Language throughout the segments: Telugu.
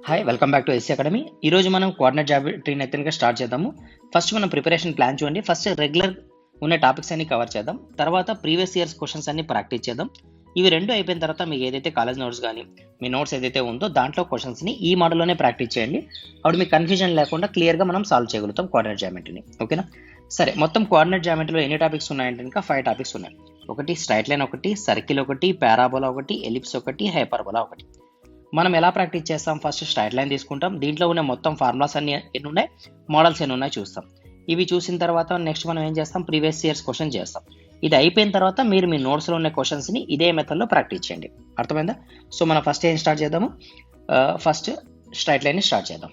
Hi welcome back to SC academy. ఈరోజు మనం కోఆర్డినేట్ జామెట్రీని అయితే స్టార్ట్ చేద్దాము. ఫస్ట్ మనం ప్రిపరేషన్ ప్లాన్ చూడండి. ఫస్ట్ రెగ్యులర్ ఉన్న టాపిక్స్ అన్ని కవర్ చేద్దాం. తర్వాత ప్రీవియస్ ఇయర్స్ క్వశ్చన్స్ అన్ని ప్రాక్టీస్ చేద్దాం. ఇవి రెండు అయిపోయిన తర్వాత మీకు ఏదైతే కాలేజ్ నోట్స్ కానీ మీ నోట్స్ ఏదైతే ఉందో దాంట్లో క్వశ్చన్స్ని ఈ మోడల్లోనే ప్రాక్టీస్ చేయండి. అప్పుడు మీకు కన్ఫ్యూజన్ లేకుండా క్లియర్గా మనం సాల్వ్ చేయగలుగుతాం కోఆర్డినేట్ జామెట్రీని. ఓకేనా? సరే, మొత్తం కోఆర్డినేట్ జామెట్రీలో ఎన్ని టాపిక్స్ ఉన్నాయంటే ఇంకా 5 టాపిక్స్ ఉన్నాయి. ఒకటి స్ట్రైట్ లైన్, ఒకటి సర్కిల్, ఒకటి పారాబోలా, ఒకటి ఎలిప్స్, ఒకటి హైపర్బోలా, ఒకటి. మనం ఎలా ప్రాక్టీస్ చేస్తాం? ఫస్ట్ స్ట్రైట్ లైన్ తీసుకుంటాం. దీంట్లో ఉన్న మొత్తం ఫార్ములాస్ అన్ని ఎన్ని ఉన్నాయి, మోడల్స్ ఎన్ని ఉన్నాయి చూస్తాం. ఇవి చూసిన తర్వాత నెక్స్ట్ మనం ఏం చేస్తాం, ప్రీవియస్ ఇయర్స్ క్వశ్చన్ చేస్తాం. ఇది అయిపోయిన తర్వాత మీరు మీ నోట్స్లో ఉన్న క్వశ్చన్స్ని ఇదే మెథడ్లో ప్రాక్టీస్ చేయండి. అర్థమైందా? సో మనం ఫస్ట్ ఏం స్టార్ట్ చేద్దాము, ఫస్ట్ స్ట్రైట్ లైన్ని స్టార్ట్ చేద్దాం.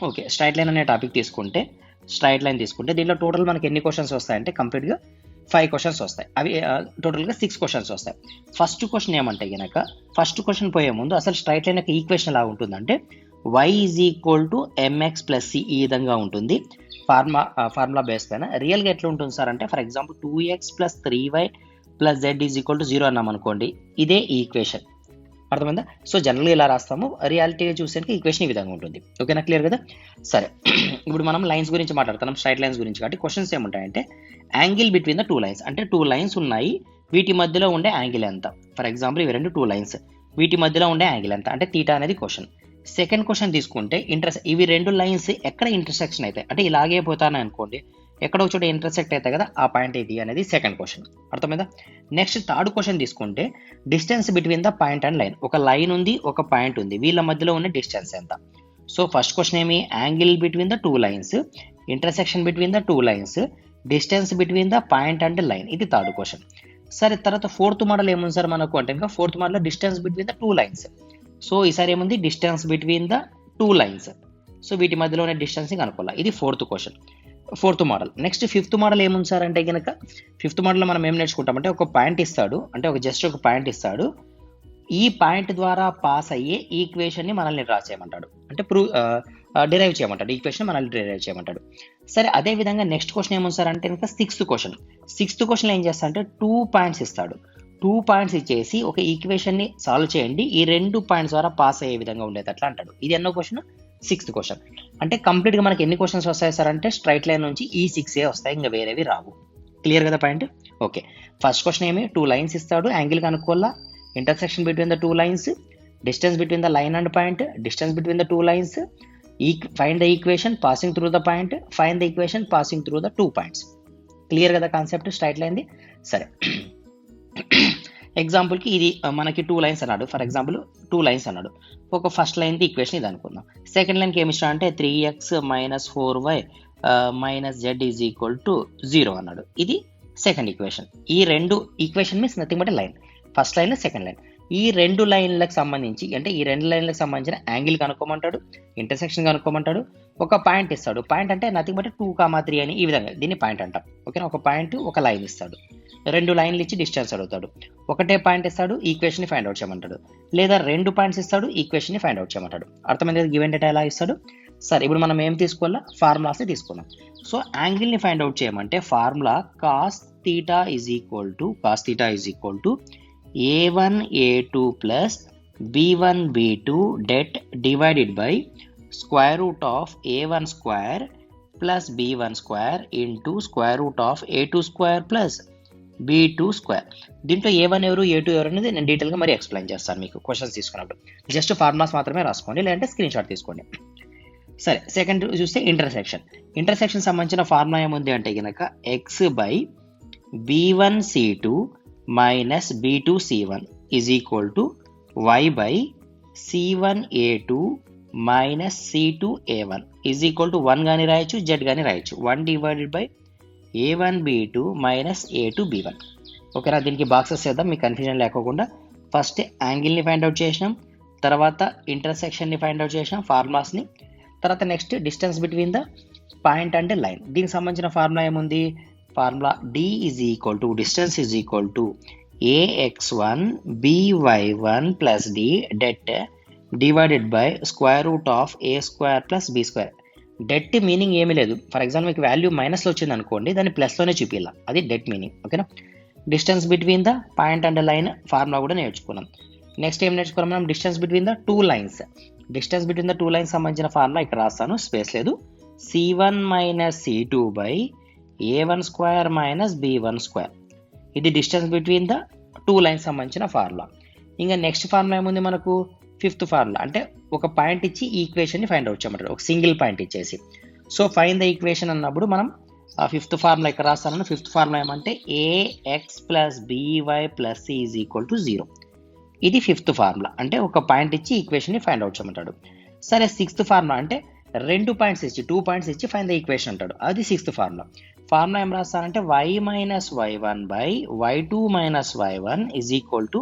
ఓకే, స్ట్రైట్ లైన్ అనే టాపిక్ తీసుకుంటే దీంట్లో టోటల్ మనకి ఎన్ని క్వశ్చన్స్ వస్తాయంటే కంప్లీట్గా 5 క్వశ్చన్స్ వస్తాయి. అవి టోటల్గా 6 క్వశ్చన్స్ వస్తాయి. ఫస్ట్ క్వశ్చన్ ఏమంటే కనుక, ఫస్ట్ క్వశ్చన్ పోయే ముందు అసలు స్ట్రైట్ లైన్ యొక్క ఈక్వేషన్ ఎలా ఉంటుందంటే y = mx + c ఈ విధంగా ఉంటుంది. ఫార్ములా బేస్ పైన రియల్గా ఎట్లా ఉంటుంది సార్ అంటే, for example 2x + 3y + z = 0 అన్నాం అనుకోండి, ఇదే ఈక్వేషన్. అర్థమైందా? సో జనరల్గా ఇలా రాస్తాము, రియాలిటీగా చూసేందుకు ఈక్వేషన్ ఈ విధంగా ఉంటుంది. ఓకేనా? క్లియర్ కదా? సరే, ఇప్పుడు మనం లైన్స్ గురించి మాట్లాడుతున్నాం, స్ట్రైట్ లైన్స్ గురించి. కాబట్టి క్వశ్చన్స్ ఏముంటాయంటే, యాంగిల్ బిట్వీన్ ద 2 లైన్స్, అంటే 2 లైన్స్ ఉన్నాయి, వీటి మధ్యలో ఉండే యాంగిల్ ఎంత? ఫర్ ఎగ్జాంపుల్ ఇవి రెండు 2 లైన్స్, వీటి మధ్యలో ఉండే యాంగిల్ ఎంత అంటే తీటా అనేది క్వశ్చన్. సెకండ్ క్వశ్చన్ తీసుకుంటే ఇవి రెండు లైన్స్ ఎక్కడ ఇంటర్సెక్షన్ అవుతాయి అంటే, ఇలాగే పోతాను అనుకోండి, ఎక్కడో చోట ఇంటర్సెక్ట్ అవుతాయి కదా, ఆ పాయింట్ ఏది అనేది సెకండ్ క్వశ్చన్. అర్థమైందా? నెక్స్ట్ థర్డ్ క్వశ్చన్ తీసుకుంటే distance between the point and line. ఒక లైన్ ఉంది, ఒక పాయింట్ ఉంది, వీళ్ళ మధ్యలో ఉన్న డిస్టెన్స్ ఎంత? సో ఫస్ట్ క్వశ్చన్ ఏమి, angle between the 2 lines, intersection between the 2 lines, distance between the point and line, ఇది థర్డ్ క్వశ్చన్. సరే, తర్వాత ఫోర్త్ మోడల్ ఏముంది సార్ మనకు అంటే, ఇంకా fourth model distance between the 2 lines. So ఈసారి ఏముంది, distance between the 2 lines, so వీటి మధ్యలో ఉన్న డిస్టెన్స్ కనుక్కోవాలి. ఇది fourth question, fourth model. Next fifth model ఏముంది సార్ అంటే కనుక, ఫిఫ్త్ మోడల్లో మనం ఏం నేర్చుకుంటామంటే, ఒక పాయింట్ ఇస్తాడు, అంటే జస్ట్ ఒక పాయింట్ ఇస్తాడు, ఈ పాయింట్ ద్వారా పాస్ అయ్యే ఈక్వేషన్ని మనల్ని డ్రా చేయమంటాడు, అంటే డిరైవ్ చేయమంటాడు, ఈక్వేషన్ మనల్ని డిరైవ్ చేయమంటాడు. సరే, అదే విధంగా నెక్స్ట్ క్వశ్చన్ ఏముంది సార్ అంటే కనుక సిక్స్త్ క్వశ్చన్ ఏం చేస్తా అంటే 2 పాయింట్స్ ఇస్తాడు. 2 పాయింట్స్ ఇచ్చేసి ఒక ఈక్వేషన్ని సాల్వ్ చేయండి, ఈ 2 పాయింట్స్ ద్వారా పాస్ అయ్యే విధంగా ఉండేటట్లు అంటాడు. ఇది ఎన్నో క్వశ్చన్, సిక్స్త్ క్వశ్చన్. అంటే కంప్లీట్గా మనకి ఎన్ని క్వశ్చన్స్ వస్తాయి సార్ అంటే, స్ట్రైట్ లైన్ నుంచి ఈ 6 వస్తాయి, ఇంకా వేరేవి రావు. క్లియర్ కదా పాయింట్? ఓకే, ఫస్ట్ క్వశ్చన్ ఏమి, 2 లైన్స్ ఇస్తాడు, యాంగిల్ కనుక్కోవాలా, intersection between the 2 lines, distance between the line and point, distance between the 2 lines, find the equation passing through the point, find the equation passing through the 2 points. Clear కదా కాన్సెప్ట్ స్ట్రైట్ లైన్ది? సరే, ఎగ్జాంపుల్కి ఇది మనకి 2 లైన్స్ అన్నాడు, ఫర్ ఎగ్జాంపుల్ 2 లైన్స్ అన్నాడు. ఒక ఫస్ట్ లైన్ది ఈక్వేషన్ ఇది అనుకుందాం. సెకండ్ లైన్కి ఏమి ఇష్టం అంటే 3x - 4y - z = 0 అన్నాడు. ఇది సెకండ్ ఈక్వేషన్. ఈ రెండు equation means nothing but line, first line second line. ఈ రెండు లైన్లకు సంబంధించి అంటే ఈ రెండు లైన్లకు సంబంధించిన యాంగిల్ కనుక్కోమంటాడు, ఇంటర్సెక్షన్ కనుక్కోమంటాడు, ఒక పాయింట్ ఇస్తాడు. పాయింట్ అంటే నథింగ్ బట్ 2,3 అని, ఈ విధంగా దీన్ని పాయింట్ అంటాం. ఓకేనా? ఒక పాయింట్, ఒక లైన్ ఇస్తాడు, 2 లైన్లు ఇచ్చి డిస్టెన్స్ అడుగుతాడు, ఒకటే పాయింట్ ఇస్తాడు, ఈక్వేషన్ని ఫైండ్ అవుట్ చేయమంటాడు, లేదా 2 పాయింట్స్ ఇస్తాడు, ఈక్వేషన్ని ఫైండ్ అవుట్ చేయమంటాడు. అర్థమైంది? గివెన్ డేటా ఎలా ఇస్తాడు? సరే, ఇప్పుడు మనం ఏం తీసుకోవాలా, ఫార్ములాస్ని తీసుకున్నాం. సో యాంగిల్ని ఫైండ్ అవుట్ చేయమంటే formula cos θ = a1 a2 plus b1 b2 det divided by square root of a1 square plus b1 square into square root of a2 square plus b2 square. దీంట్లో a1 ఎవరు, a2 ఎవరు అనేది నేను డీటెయిల్గా మరి ఎక్స్ప్లెయిన్ చేస్తాను మీకు క్వశ్చన్స్ తీసుకున్నప్పుడు. జస్ట్ ఫార్ములాస్ మాత్రమే రాసుకోండి, లేదంటే స్క్రీన్ షాట్ తీసుకోండి. సరే, సెకండ్ చూస్తే ఇంటర్సెక్షన్ సంబంధించిన ఫార్ములా ఏముంది అంటే కనుక x/b1c2 minus b2c1 is equal to y/c1a2 minus c2a1 is equal to 1 గాని రాయొచ్చు, z గాని రాయొచ్చు. 1 divided by a1b2 minus a2b1. ఓకేనా? దీనికి బాక్సెస్ చేద్దాం మీకు కన్ఫ్యూజన్ లేకోకుండా. ఫస్ట్ యాంగిల్ని ఫైండ్ అవుట్ చేసినాం, తర్వాత ఇంటర్సెక్షన్ని ఫైండ్ అవుట్ చేసినాం ఫార్ములాస్ని, తర్వాత next distance between the point and line. దీనికి సంబంధించిన ఫార్ములా ఏముంది, formula d = distance = ax1 by1 plus d det divided by square root of a square plus b square. That meaning ఏమీ లేదు. ఫర్ ఎగ్జాంపుల్ మీకు వాల్యూ మైనస్లో వచ్చింది అనుకోండి, దాన్ని ప్లస్లోనే చూపించాలి, అది డెట్ మీనింగ్. ఓకేనా? Distance between the point and line formula కూడా నేర్చుకున్నాం. నెక్స్ట్ ఏం నేర్చుకున్నాం మనం, distance between the 2 lines. Distance between the two lines సంబంధించిన ఫార్ములా ఇక్కడ రాస్తాను, స్పేస్ లేదు. C1 minus C2 by A1 square minus B1 square. ఇది distance between the two lines సంబంధించిన ఫార్ములా. ఇంకా నెక్స్ట్ ఫార్ములా ఏముంది మనకు, ఫిఫ్త్ ఫార్ములా. అంటే ఒక పాయింట్ ఇచ్చి ఈ ఈక్వేషన్ని ఫైండ్ అవుట్ చేయమంటారు, ఒక సింగిల్ పాయింట్ ఇచ్చేసి. సో ఫైండ్ ద ఈక్వేషన్ అన్నప్పుడు మనం ఆ ఫిఫ్త్ ఫార్ములా ఇక్కడ రాస్తాను. ఫిఫ్త్ ఫార్ములా ఏమంటే AX plus BY plus C is equal to 0. ఇది ఫిఫ్త్ ఫార్ములా, అంటే ఒక పాయింట్ ఇచ్చి ఈక్వేషన్ని ఫైండ్ అవుట్ చేయమంటాడు. సరే సిక్స్త్ ఫార్ములా అంటే 2 పాయింట్స్ ఇచ్చి 2 పాయింట్స్ ఇచ్చి ఫైండ్ ద ఈక్వేషన్ అంటాడు, అది సిక్స్త్ ఫార్ములా. ఫార్ములా ఏం రాస్తానంటే y minus y1 by y2 minus y1 is equal to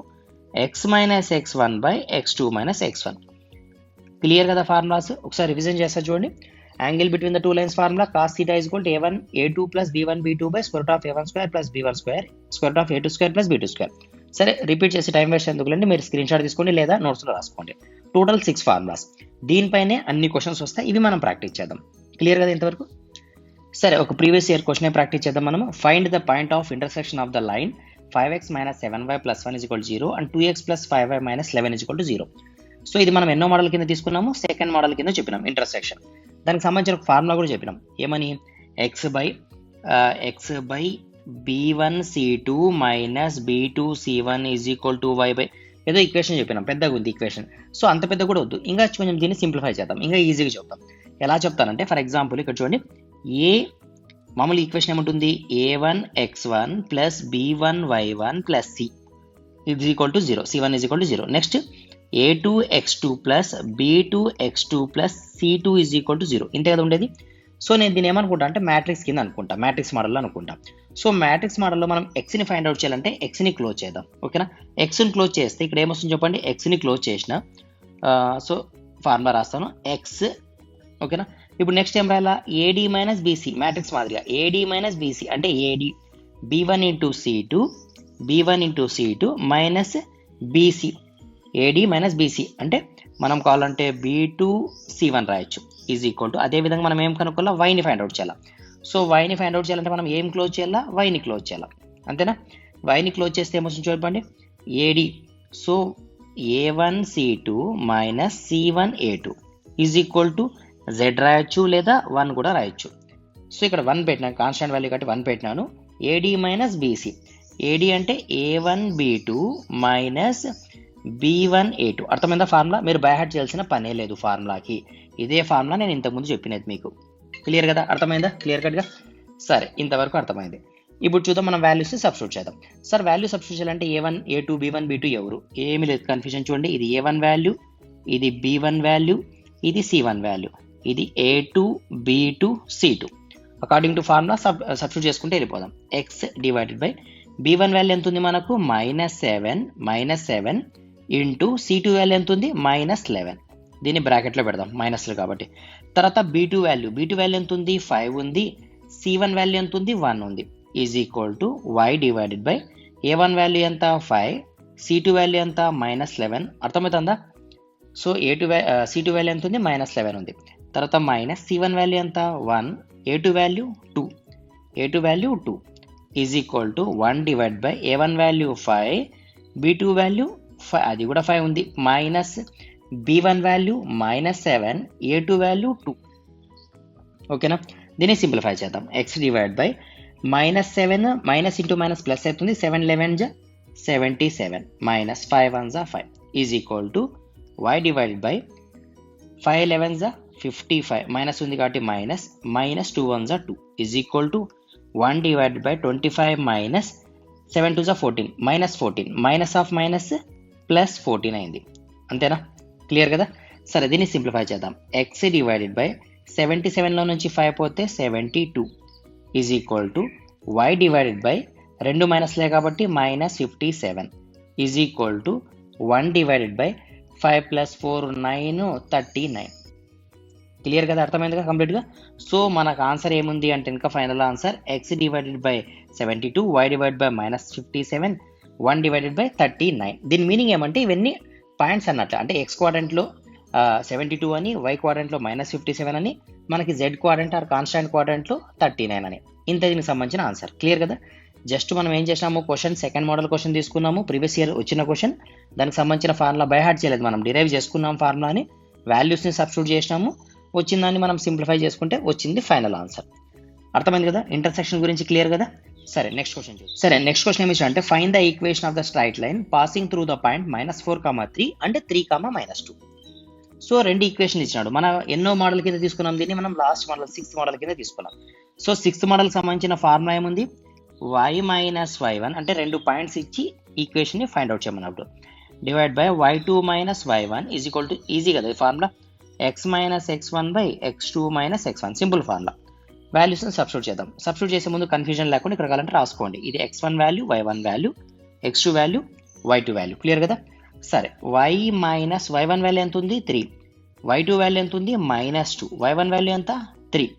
x minus x1 by x2 minus x1. Clear కదా ఫార్ములాస్? ఒకసారి రివిజన్ చేస్తా చూడండి. Angle between the two lines formula cos θ is equal to a1 a2 plus b1 b2 by square root of a1 square plus b1 square square root of a2 square plus b2 square. సరే రిపీట్ చేసి టైం వేస్ట్ ఎందుకులండి, మీరు స్క్రీన్ షాట్ తీసుకోండి లేదా నోట్స్లో రాసుకోండి. టోటల్ 6 ఫార్ములాస్, దీనిపైనే అన్ని క్వశ్చన్స్ వస్తాయి, ఇవి మనం ప్రాక్టీస్ చేద్దాం. క్లియర్ కదా ఇంతవరకు? సరే ఒక ప్రీవియస్ ఇయర్ క్వశ్చన్ ప్రాక్టీస్ చేద్దాం మనము. Find the point of intersection of the line 5x minus 7y plus 1 is equal to 0 and 2x plus 5y minus 11 is equal to 0. So ఇది మనం ఎన్నో మోడల్ కింద తీసుకున్నాము, సెకండ్ మోడల్ కింద చెప్పినాం ఇంటర్సెక్షన్. దానికి సంబంధించిన ఒక ఫార్ములా కూడా చెప్పినాం, ఏమని, x by b1 c2 minus b2 c1 is equal to y by ఏదో ఈక్వేషన్ చెప్పినాం, పెద్దగా ఉంది ఈక్వేషన్. సో అంత పెద్ద కూడా వద్దు, ఇంకా కొంచెం దీన్ని సింప్లిఫై చేద్దాం, ఇంకా ఈజీగా చెప్తాం. ఎలా చెప్తానంటే ఫర్ ఎగ్జాంపుల్ ఇక్కడ చూడండి, మామూలు ఈక్వేషన్ ఏముంటుంది, a1 x1 plus b1 y1 plus c is equal to 0, c1 is equal to 0. Next a2 x2 plus b2 x2 plus c2 is equal to 0. ఇంతే కదా ఉండేది. సో నేను దీన్ని ఏమనుకుంటా అంటే మ్యాట్రిక్స్ కింద అనుకుంటా, మ్యాట్రిక్స్ మోడల్లో అనుకుంటా. సో మ్యాట్రిక్స్ మోడల్లో మనం ఎక్స్ని ఫైండ్ అవుట్ చేయాలంటే ఎక్స్ని క్లోజ్ చేద్దాం, ఓకేనా. ఎక్స్ని క్లోజ్ చేస్తే ఇక్కడ ఏమొస్తుంది చెప్పండి, ఎక్స్ని క్లోజ్ చేసిన, సో ఫార్ములా రాస్తాను ఎక్స్, ఓకేనా. ఇప్పుడు నెక్స్ట్ ఏం రాయాలా, ఏడి మైనస్ బీసీ, మ్యాట్రిక్స్ మాదిరిగా ఏడి మైనస్ బీసీ అంటే AD b1 into c2 minus BC, AD minus BC అంటే మనం కావాలంటే b2 c1 రాయొచ్చు ఈజ్ ఈక్వల్ టు, అదేవిధంగా మనం ఏం కనుక్కోవాలా, వైని ఫైండ్ అవుట్ చేయాలి. సో వైని ఫైండ్ అవుట్ చేయాలంటే మనం ఏం క్లోజ్ చేయాలా, వైని క్లోజ్ చేయాలి, అంతేనా. వైని క్లోజ్ చేస్తే ఏమొస్తుంది చూడండి, AD, so a1 c2 minus c1 a2 is equal to z రాయొచ్చు లేదా 1 కూడా రాయొచ్చు. సో ఇక్కడ 1 పెట్టినాను, కాన్స్టాంట్ వాల్యూ కాబట్టి 1 పెట్టినాను. ఏడి మైనస్ బీసీ, ఏడి అంటే a1 b2 minus b1 a2. అర్థమైందా ఫార్ములా? మీరు బై హార్ట్ చేయాల్సిన పనే లేదు ఫార్ములాకి, ఇదే ఫార్ములా నేను ఇంతకుముందు చెప్పినది మీకు. క్లియర్ కదా, అర్థమైందా క్లియర్ కట్గా? సరే ఇంతవరకు అర్థమైంది. ఇప్పుడు చూద్దాం మనం వాల్యూస్ సబ్స్టిట్యూట్ చేద్దాం. సార్ వాల్యూ సబ్స్టిట్యూట్ చేయాలంటే a1 a2 b1 b2 ఎవరు, ఏమీ లేదు కన్ఫ్యూజన్. చూడండి ఇది a1 వాల్యూ, ఇది b1 వాల్యూ, ఇది c1 వాల్యూ, ఇది a2 b2 c2. According to formula substitute చేసుకుంటే వెళ్ళిపోదాం. x divided by b1 value ఎంత ఉంది మనకు, -7 ఇంటూ c2 వాల్యూ ఎంత ఉంది, -11. దీన్ని బ్రాకెట్లో పెడదాం, మైనస్లు కాబట్టి. తర్వాత b2 వాల్యూ ఎంత ఉంది, 5 ఉంది. c1 వాల్యూ ఎంత ఉంది, 1 ఉంది. Is equal to y divided by a1 value ఎంత 5, c2 వాల్యూ ఎంత -11. అర్థమవుతుందా? సో c2 వాల్యూ ఎంత ఉంది, -11 ఉంది. తర్వాత మైనస్ c1 వాల్యూ ఎంత 1, a2 value 2 is equal to 1 divide by a1 value 5, b2 value 5, అది కూడా 5 ఉంది, minus b1 value -7, a2 value 2. ఓకేనా, దీన్ని సింప్లిఫై చేద్దాం. x divide by -7 minus into minus plus అవుతుంది, 7 11 77 minus 5 1 5 is equal to y divided by 5 11 55 minus ఉంది కాబట్టి minus 2 1 2 is equal to 1 divided by 25 minus 7 2 14 -14 minus of minus plus 14 అయింది, అంతేనా. క్లియర్ కదా. సరే దీన్ని సింప్లిఫై చేద్దాం. x డివైడెడ్ బై 77లో నుంచి 5 పోతే 72 is equal to y divided by 2 మైనస్లే కాబట్టి -57 is equal to 1 divided by 5 plus 4 9 39. Clear కదా, అర్థమైందిగా కంప్లీట్గా. సో మనకు ఆన్సర్ ఏముంది అంటే ఇంకా final answer x divided by 72, y divide by -57, 1 divided by 39. దీని మీనింగ్ ఏమంటే ఇవన్నీ పాయింట్స్ అన్నట్లు, అంటే x క్వాడ్రంట్లో 72 అని, y క్వాడ్రంట్లో -57 అని, మనకి z క్వాడ్రంట్ ఆర్ కాన్స్టాంట్ క్వాడ్రంట్లో 39 అని. ఇంత దీనికి సంబంధించిన ఆన్సర్. క్లియర్ కదా. జస్ట్ మనం ఏం చేసినాము, క్వశ్చన్ సెకండ్ మోడల్ క్వశ్చన్ తీసుకున్నాము, ప్రీవియస్ ఇయర్ వచ్చిన క్వశ్చన్, దానికి సంబంధించిన ఫార్ములా బై హార్ట్ చేయలేదు, మనం డిరైవ్ చేసుకున్నాం ఫార్ములాని. వాల్యూస్ని సబ్స్టిట్యూట్ చేసినాము, వచ్చిన దాన్ని మనం సింప్లిఫై చేసుకుంటే వచ్చింది ఫైనల్ ఆన్సర్. అర్థమైంది కదా? ఇంటర్సెక్షన్ గురించి క్లియర్ కదా? సరే నెక్స్ట్ క్వశ్చన్ చూద్దాం. సరే నెక్స్ట్ క్వశ్చన్ ఏమి అంటే find the equation of the straight line passing through the point -4, 3 and 3, -2. So రెండు ఈక్వేషన్ ఇచ్చినాడు. మన ఎన్నో మోడల్ కింద తీసుకున్నాం దీన్ని, మనం లాస్ట్ మోడల్ 6th మోడల్ కింద తీసుకున్నాం. సో 6th మోడల్కి సంబంధించిన ఫార్ములా ఏముంది? y - y1 అంటే రెండు పాయింట్స్ ఇచ్చి ఈక్వేషన్ని ఫైండ్ అవుట్ చేయమన్నప్పుడు divide by y2 - y1 is equal to, easy కదా ఈ formula, x - x1 by x2 - x1, simple formula. వాల్యూస్ని సబ్స్టిట్యూట్ చేద్దాం. సబ్స్టిట్యూట్ చేసే ముందు కన్ఫ్యూజన్ లేకుండా ఇక్కడ కావాలంటే రాసుకోండి. ఇది x1 value, y1 value, x2 value, y2 value. Clear కదా? సరే y - y1 వాల్యూ ఎంత ఉంది? 3. y2 వాల్యూ ఎంత ఉంది? -2. y1 వాల్యూ ఎంత? 3.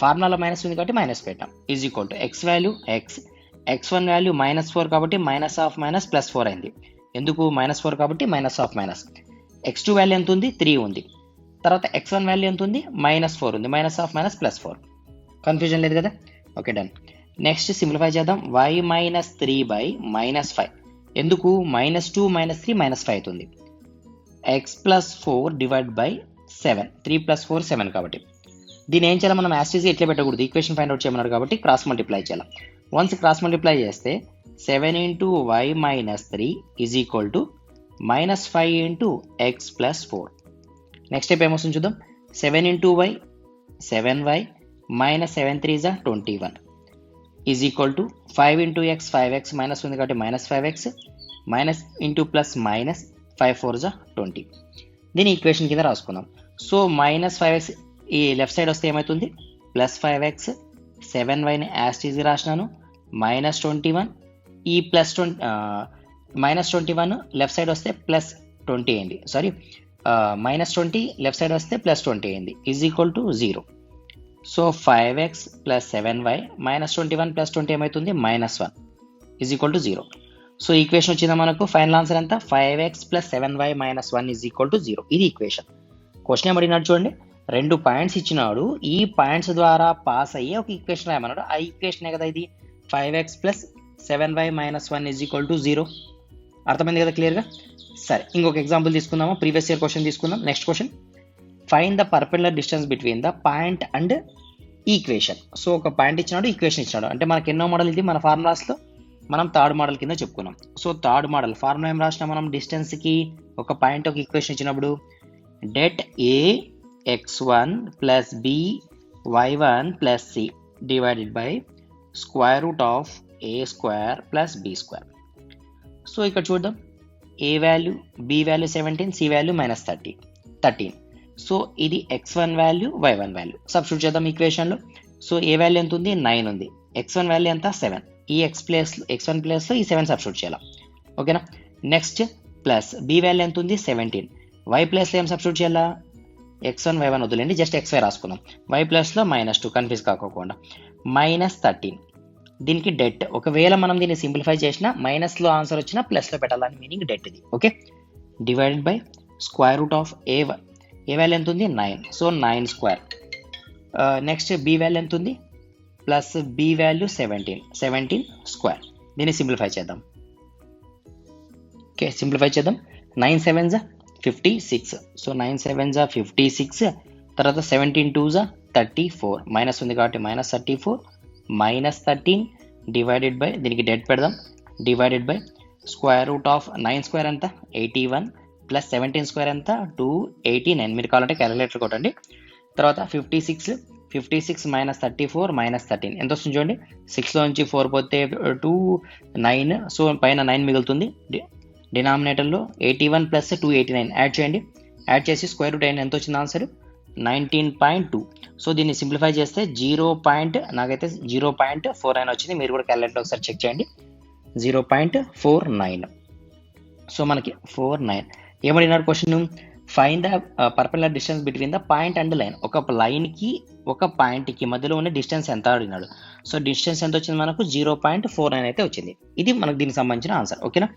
ఫార్ములాలో మైనస్ ఉంది కాబట్టి మైనస్ పెట్టాం. Is equal to x value x, x1 value -4 కాబట్టి -(-) +4 అయింది. ఎందుకు? -4 కాబట్టి -(-). x2 వాల్యూ ఎంత ఉంది? 3 ఉంది. తర్వాత x1 వాల్యూ ఎంత ఉంది? -4 ఉంది. -(-) +4. కన్ఫ్యూజన్ లేదు కదా? Okay done. నెక్స్ట్ సింప్లిఫై చేద్దాం. y - 3 by -5. ఎందుకు? -2 - 3 -5 అవుతుంది. x + 4 divide by 7. 3 + 4 7 కాబట్టి దీన్ని ఏం చేయాలి? మనం యాస్టీజ్ ఇట్లా పెట్టకూడదు, ఈక్వేషన్ ఫైండ్ అవుట్ చేయమన్నారు కాబట్టి క్రాస్ మల్టిప్లై చేయాలి. వన్స్ క్రాస్ మల్టిప్లై చేస్తే 7 × y - 3 is equal to -5 × x + 4. Next step ఏమొస్తుంది చూద్దాం. 7 × y 7y -7 3 = 21 is equal to 5 × x 5x minus ఉంది కాబట్టి -5x minus into plus minus 5 4 = 20. దీని ఈక్వేషన్ కింద రాసుకుందాం. సో -5x ఈ లెఫ్ట్ సైడ్ వస్తే ఏమవుతుంది? +5x 7yని యాస్టీజ్ రాసినాను -21 ఈ -21 లెఫ్ట్ సైడ్ వస్తే +20 అయింది. సారీ -20 లెఫ్ట్ సైడ్ వస్తే +20 అయింది is equal to 0. So 5x + 7y -21 + 20 ఏమవుతుంది? -1 is equal to 0. So equation వచ్చిందా మనకు? ఫైనల్ ఆన్సర్ ఎంత? 5x + 7y - 1 is equal to 0. ఇది ఈక్వేషన్. క్వశ్చన్ ఏమడినాడు చూడండి, రెండు పాయింట్స్ ఇచ్చినాడు, ఈ పాయింట్స్ ద్వారా పాస్ అయ్యే ఒక ఈక్వేషన్ రాయమన్నాడు. ఆ ఈక్వేషనే కదా ఇది 5x + 7y - 1 is equal to 0. అర్థమైంది కదా క్లియర్గా? సరే ఇంకొక ఎగ్జాంపుల్ తీసుకుందాము. ప్రీవియస్ ఇయర్ క్వశ్చన్ తీసుకుందాం. Next question, find the perpendicular distance between the point and equation. So ఒక పాయింట్ ఇచ్చినాడు, ఈక్వేషన్ ఇచ్చినాడు. అంటే మనకి ఎన్నో మోడల్ ఇది? మన ఫార్ములాస్లో మనం థర్డ్ మోడల్ కింద చెప్పుకున్నాం. సో థర్డ్ మోడల్ ఫార్ములా ఏం రాసినా మనం? డిస్టెన్స్కి ఒక పాయింట్ ఒక ఈక్వేషన్ ఇచ్చినప్పుడు det A x1 + b y1 + c divided by √a² + b². So ఇక్కడ చూద్దాం, a value, b value 17, c value -13. So ఇది x1 value, y1 value substitute చేద్దాం ఈక్వేషన్లో. సో a వాల్యూ ఎంత ఉంది? 9 ఉంది. x1 వాల్యూ ఎంత? 7. ఈ x1 ప్లేస్లో ఈ 7 సబ్స్టిట్యూట్ చేయాలి. ఓకేనా? నెక్స్ట్ ప్లస్ b వాల్యూ ఎంత ఉంది? 17. y ప్లేస్లో ఏం సబ్స్టిట్యూట్ చేయాలా? x1 y1 వదిలేండి, జస్ట్ xy రాసుకుందాం. y ప్లస్లో -2 కన్ఫ్యూజ్ కాకోకుండా -13. దీనికి డెట్. ఒకవేళ మనం దీన్ని సింప్లిఫై చేసినా మైనస్లో ఆన్సర్ వచ్చినా ప్లస్లో పెట్టాలని మీనింగ్ డెట్ ఇది. Okay, divided by √a. A value ఎంత ఉంది? 9. సో 9². నెక్స్ట్ b వాల్యూ ఎంత ఉంది? ప్లస్ b వాల్యూ 17² దీన్ని సింప్లిఫై చేద్దాం. ఓకే సింప్లిఫై చేద్దాం. 9 7 = 56. సో 9 7 = 56. తర్వాత 17 2 = 34. మైనస్ ఉంది కాబట్టి -34 -13 డివైడెడ్ బై, దీనికి డెట్ పెడదాం, డివైడెడ్ బై √9² ఎంత? 81 ప్లస్ 17² ఎంత? 289. మీరు కావాలంటే క్యాలిక్యులేటర్ కొట్టండి. తర్వాత 56 -34 -13 ఎంత వస్తుంది చూడండి. 6లో నుంచి 4 పోతే 2 9. సో పైన 9 మిగులుతుంది. డినామినేటర్లో 81 + 289 యాడ్ చేయండి. యాడ్ చేసి √9 ఎంత వచ్చింది ఆన్సర్? 19.2. సో దీన్ని సింప్లిఫై చేస్తే నాకైతే 0.49 వచ్చింది. మీరు కూడా క్యాలిక్యులేటర్ ఒకసారి చెక్ చేయండి. 0.49. సో మనకి 49. ఏమడినారు question? Find the perpendicular distance between the point and line. ఒక లైన్కి ఒక పాయింట్కి మధ్యలో ఉన్న డిస్టెన్స్ ఎంత అడిగినాడు. సో డిస్టెన్స్ ఎంత వచ్చింది మనకు? 0.49 అయితే వచ్చింది. ఇది మనకు దీనికి సంబంధించిన ఆన్సర్. ఓకేనా?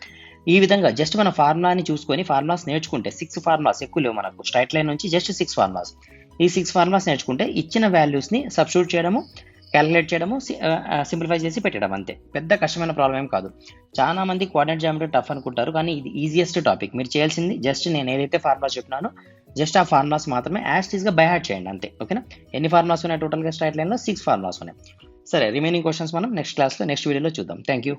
ఈ విధంగా జస్ట్ మన ఫార్ములాని చూసుకొని ఫార్ములాస్ నేర్చుకుంటే 6 ఫార్ములాస్ ఎక్కువ లేవు మనకు. స్ట్రైట్ లైన్ నుంచి జస్ట్ 6 ఫార్ములాస్. ఈ 6 ఫార్ములాస్ నేర్చుకుంటే ఇచ్చిన వాల్యూస్ని సబ్స్టిట్యూట్ చేయడము, క్యాలిక్యులేట్ చేయడము, సింప్లిఫై చేసి పెట్టడం అంతే. పెద్ద కష్టమైన ప్రాబ్లం ఏం కాదు. చాలా మంది కోఆర్డినేట్ జామెట్రీ టఫ్ అనుకుంటారు, కానీ ఇది ఈజియెస్ట్ టాపిక్. మీరు చేయాల్సింది జస్ట్ నేను ఏదైతే ఫార్ములా చెప్పినానో జస్ట్ ఆ ఫార్ములాస్ మాత్రమే యాస్టీస్గా బై హార్ట్ చేయండి అంతే. ఓకేనా? ఎన్ని ఫార్ములాస్ ఉన్నాయి టోటల్గా స్ట్రైట్ లైన్లో? 6 ఫార్ములాస్ ఉన్నాయి. సరే, రిమైనింగ్ క్వశ్చన్స్ మనం నెక్స్ట్ వీడియోలో చూద్దాం. Thank you.